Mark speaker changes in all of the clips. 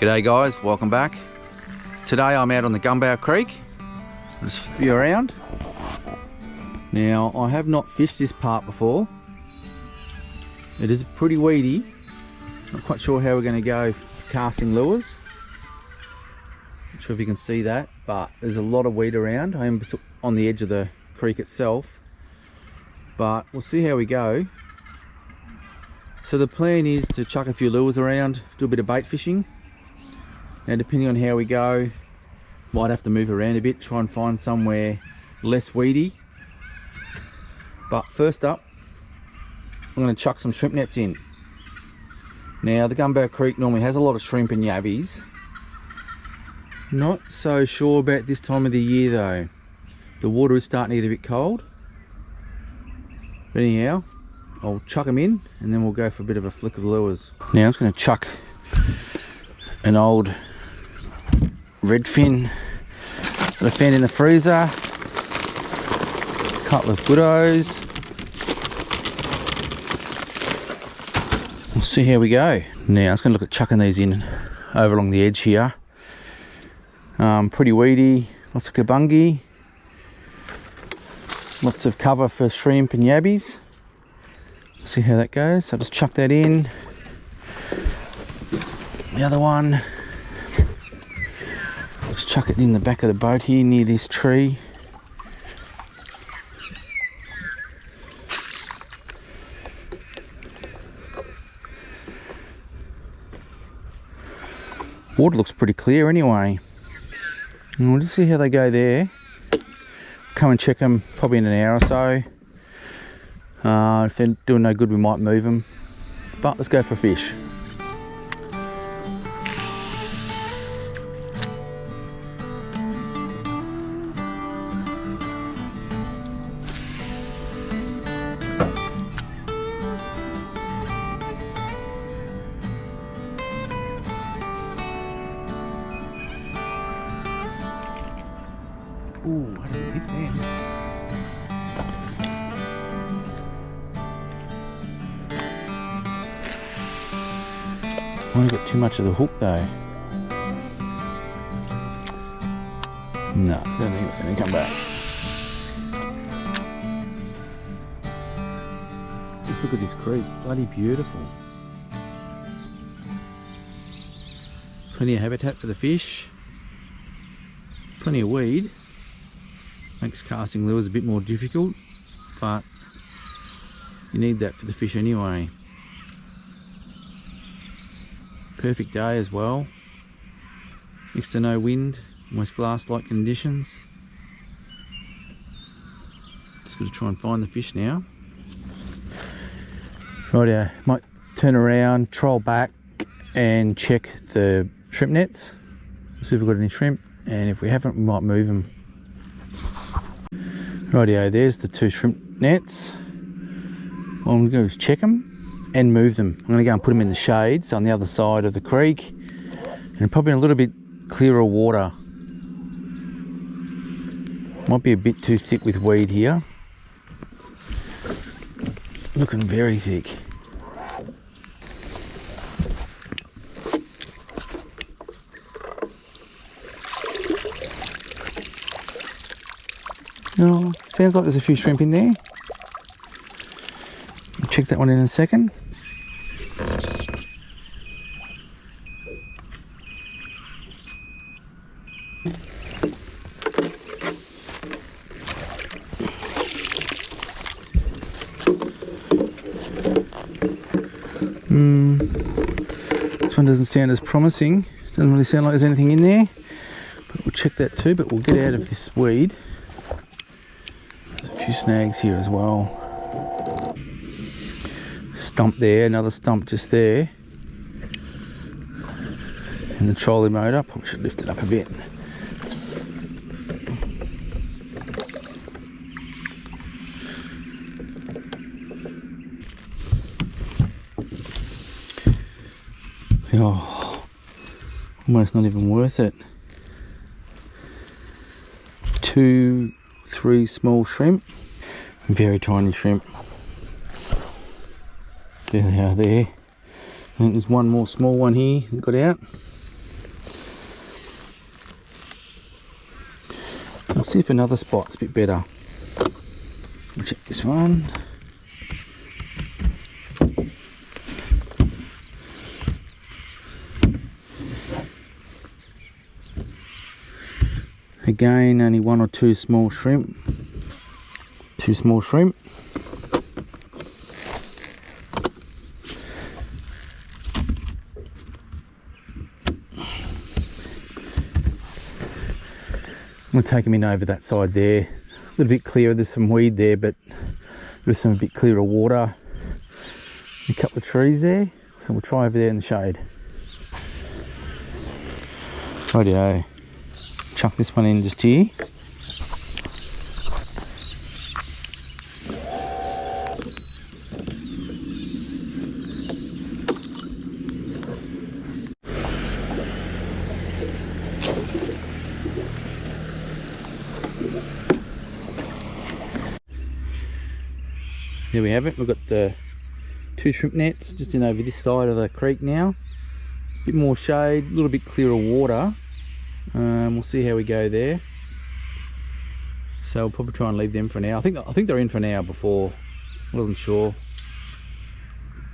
Speaker 1: G'day guys, welcome back. Today I'm out on the Gumbow Creek. Just view around. Now I have not fished this part before. It is pretty weedy. Not quite sure how we're going to go casting lures. Not sure if you can see that, but there's a lot of weed around. I am on the edge of the creek itself, but we'll see how we go. So the plan is to chuck a few lures around, do a bit of bait fishing. Now depending on how we go, might have to move around a bit, try and find somewhere less weedy. But first up, I'm going to chuck some shrimp nets in. Now the Gumbow Creek normally has a lot of shrimp and yabbies. Not so sure about this time of the year though. The water is starting to get a bit cold. But anyhow, I'll chuck them in and then we'll go for a bit of a flick of lures. Now I'm just going to chuck an old redfin that I found in the freezer. A couple of goodos. We'll see how we go. Now I'm just going to look at chucking these in over along the edge here. Pretty weedy, lots of kabungi, lots of cover for shrimp and yabbies. See how that goes. So I'll just chuck that in. The other one, just chuck it in the back of the boat here near this tree. Water looks pretty clear anyway. And we'll just see how they go there. Come and check them probably in an hour or so. If they're doing no good, we might move them. But let's go for a fish. Ooh, I didn't hit that. I only got too much of the hook though. No, don't think it's going to come back. Just look at this creek, bloody beautiful. Plenty of habitat for the fish. Plenty of weed. Makes casting lures a bit more difficult, but you need that for the fish anyway. Perfect day as well. Next to no wind, almost glass-like conditions. Just got to try and find the fish now. Rightio, might turn around, troll back and check the shrimp nets. See if we've got any shrimp, and if we haven't, we might move them. Rightio, there's the two shrimp nets. What I'm going to do is check them and move them. I'm going to go and put them in the shades on the other side of the creek and probably in a little bit clearer water. Might be a bit too thick with weed here. Looking very thick. Oh, sounds like there's a few shrimp in there. I'll check that one in a second. This one doesn't sound as promising. Doesn't really sound like there's anything in there. But we'll check that too, but we'll get out of this weed. Few snags here as well. Stump there, another stump just there. And the trolley motor, probably should lift it up a bit. Oh, almost not even worth it. 2, 3 small shrimp, very tiny shrimp. There they are there. I think there's one more small one here that got out. We'll see if another spot's a bit better. We'll check this one. Again, only one or two small shrimp. Two small shrimp. I'm going to take them in over that side there. A little bit clearer, there's some weed there, but there's some a bit clearer water. A couple of trees there, so we'll try over there in the shade. Rightio. Chuck this one in just here. There we have it. We've got the two shrimp nets just in over this side of the creek now. A bit more shade, a little bit clearer water. We'll see how we go there. So we'll probably try and leave them for now. I think they're in for an hour before. I wasn't sure,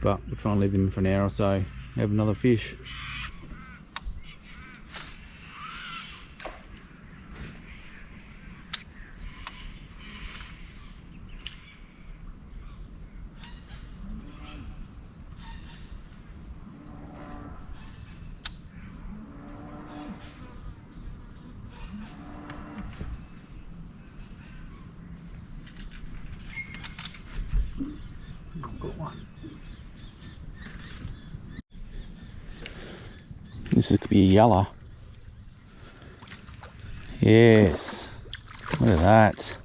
Speaker 1: but we'll try and leave them in for an hour or so. Have another fish. This could be a yellow. Yes. Look at that.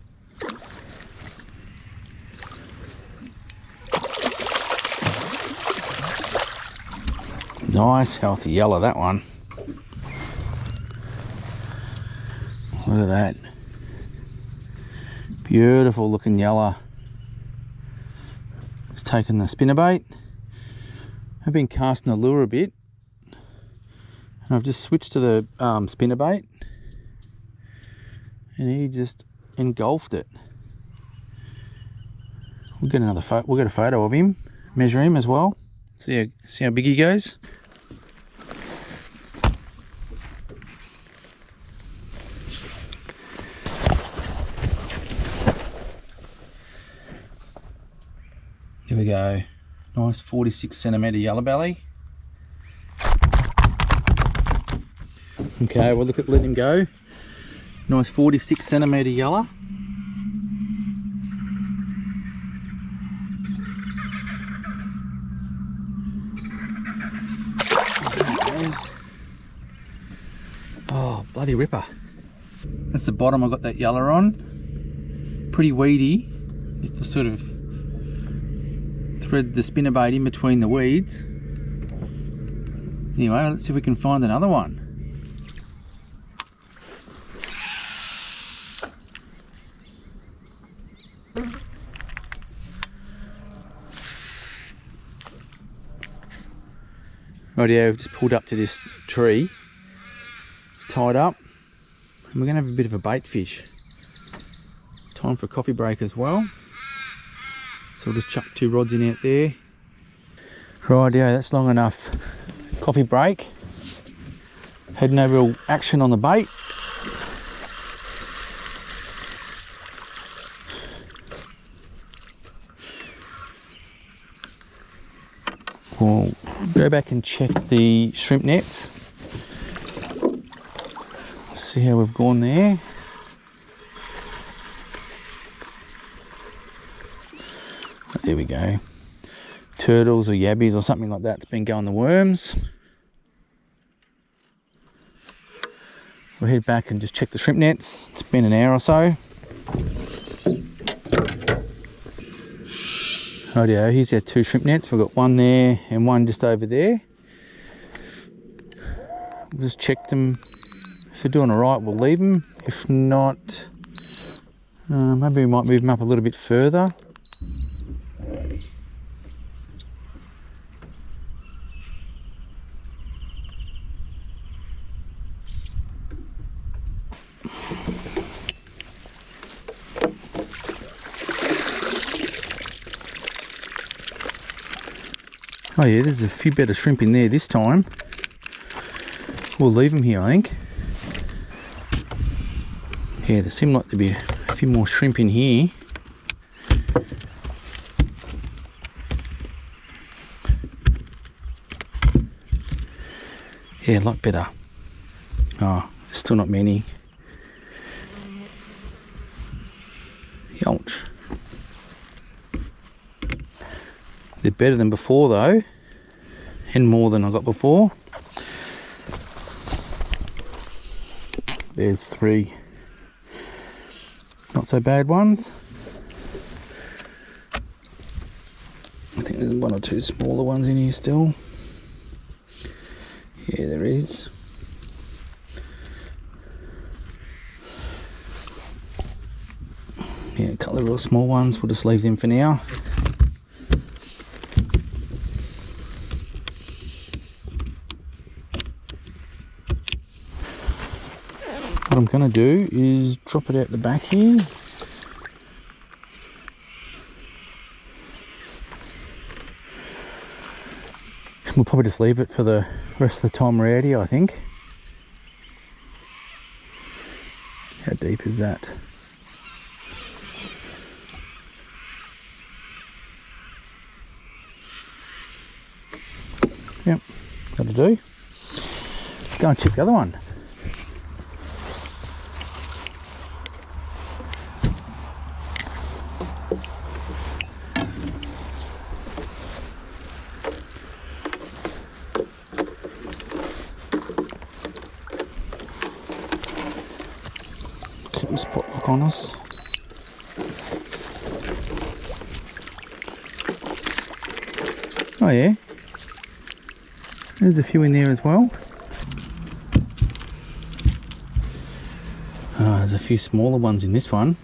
Speaker 1: Nice, healthy yellow, that one. Look at that. Beautiful looking yellow. Just taking the spinnerbait. I've been casting the lure a bit. And I've just switched to the spinnerbait. And he just engulfed it. We'll get another photo. We'll get a photo of him. Measure him as well. See how big he goes. Here we go. Nice 46 centimetre Yellowbelly. Okay, we'll look at letting him go. Nice 46 centimetre yellow. Oh, bloody ripper. That's the bottom I got that yellow on. Pretty weedy. You have to sort of thread the spinnerbait in between the weeds. Anyway, let's see if we can find another one. Rightio, we've just pulled up to this tree, tied up, and we're going to have a bit of a bait fish. Time for a coffee break as well. So we'll just chuck 2 rods in out there. Rightio, that's long enough. Coffee break. Had no real action on the bait. We'll go back and check the shrimp nets. See how we've gone there. There we go. Turtles or yabbies or something like that's been going the worms. We'll head back and just check the shrimp nets. It's been an hour or so. Rightio, here's our 2 shrimp nets. We've got one there and one just over there. We'll just check them. If they're doing alright, we'll leave them. If not, maybe we might move them up a little bit further. Oh yeah, there's a few better shrimp in there this time. We'll leave them here, I think. Yeah, there seem like there'd be a few more shrimp in here. Yeah, a lot better. Oh, there's still not many. Yolch. They're better than before though, and more than I got before. There's 3 not so bad ones. I think there's 1 or 2 smaller ones in here still. Yeah, there is. Yeah, a couple of real small ones. We'll just leave them for now. What I'm going to do is drop it out the back here. We'll probably just leave it for the rest of the time we're out here, I think. How deep is that? Yep, that'll do. Go and check the other one. Keep the spot lock on us. Oh yeah, there's a few in there as well. Oh, there's a few smaller ones in this one.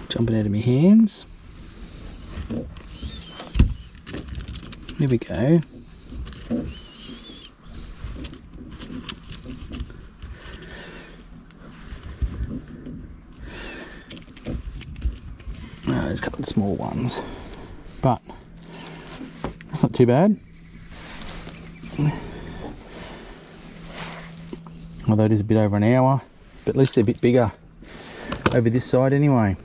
Speaker 1: Jumping out of my hands. There we go. There's a couple of small ones, but that's not too bad. Although it is a bit over an hour, but at least they're a bit bigger over this side anyway.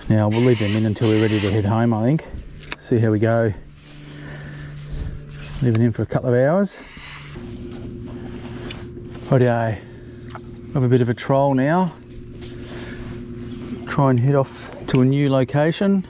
Speaker 1: Now we'll leave them in until we're ready to head home, I think. See how we go. Leave it in for a couple of hours. Rightio, have a bit of a troll now. Try and head off to a new location.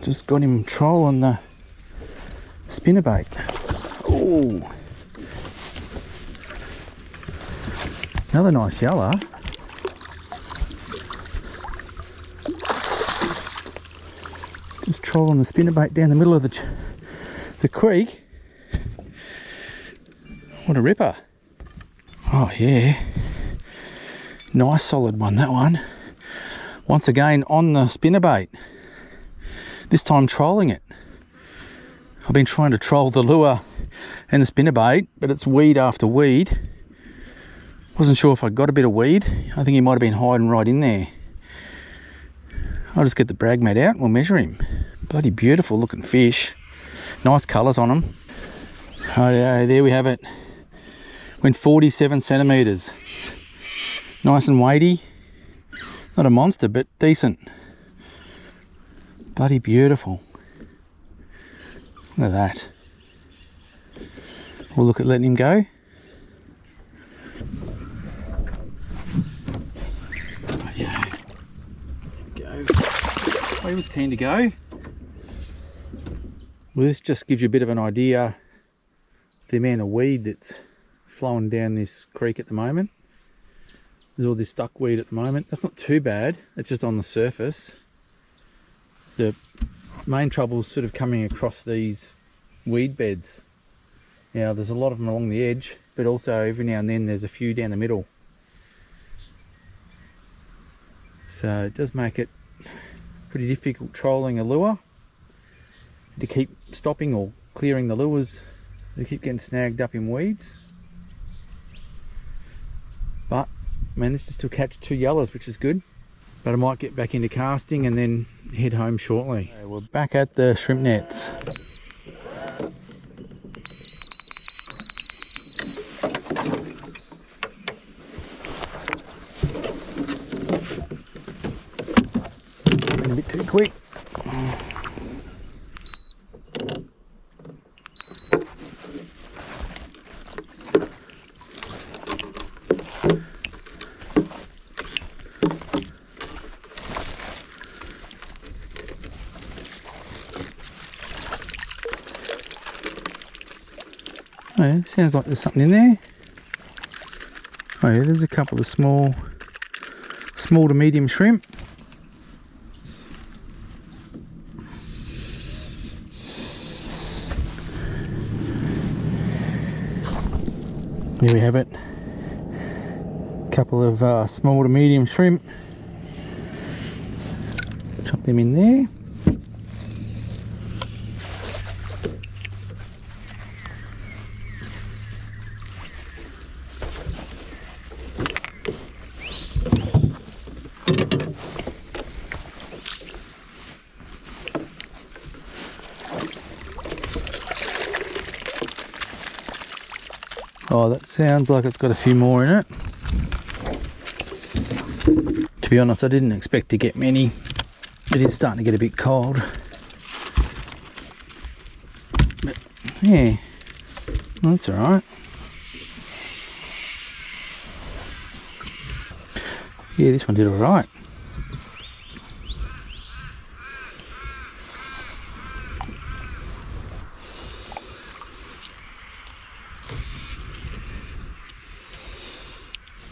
Speaker 1: Just got him trolling the spinnerbait. Oh, another nice yellow. Just trolling the spinnerbait down the middle of the creek. What a ripper. Oh yeah, nice solid one, that one. Once again on the spinnerbait. This time trolling it. I've been trying to troll the lure and the spinnerbait, but it's weed after weed. Wasn't sure if I got a bit of weed. I think he might have been hiding right in there. I'll just get the brag mat out and we'll measure him. Bloody beautiful looking fish. Nice colours on him. Oh yeah, there we have it. Went 47 centimetres. Nice and weighty. Not a monster, but decent. Bloody beautiful. Look at that. We'll look at letting him go. Yeah. Go. Oh, he was keen to go. Well, this just gives you a bit of an idea of the amount of weed that's flowing down this creek at the moment. There's all this duckweed at the moment. That's not too bad. It's just on the surface. The main trouble is sort of coming across these weed beds. Now, there's a lot of them along the edge, but also every now and then there's a few down the middle. So it does make it pretty difficult trolling a lure. To keep stopping or clearing the lures, they keep getting snagged up in weeds. But managed to still catch 2 yellows, which is good. But I might get back into casting and then head home shortly. Okay, we're back at the shrimp nets. Been a bit too quick. Oh yeah, sounds like there's something in there. Oh yeah, there's a couple of small to medium shrimp. Here we have it. A couple of small to medium shrimp. Chop them in there. Oh, that sounds like it's got a few more in it. To be honest, I didn't expect to get many. It is starting to get a bit cold. But yeah, well, that's alright. Yeah, this one did alright.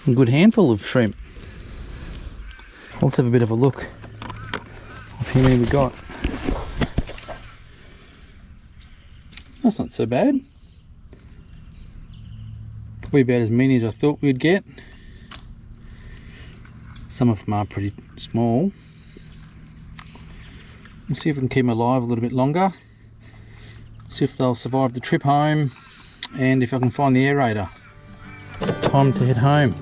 Speaker 1: A good handful of shrimp. Let's have a bit of a look of how many we got. That's not so bad. Probably about as many as I thought we'd get. Some of them are pretty small. Let's see if we can keep them alive a little bit longer. See if they'll survive the trip home and if I can find the aerator. Time to head home.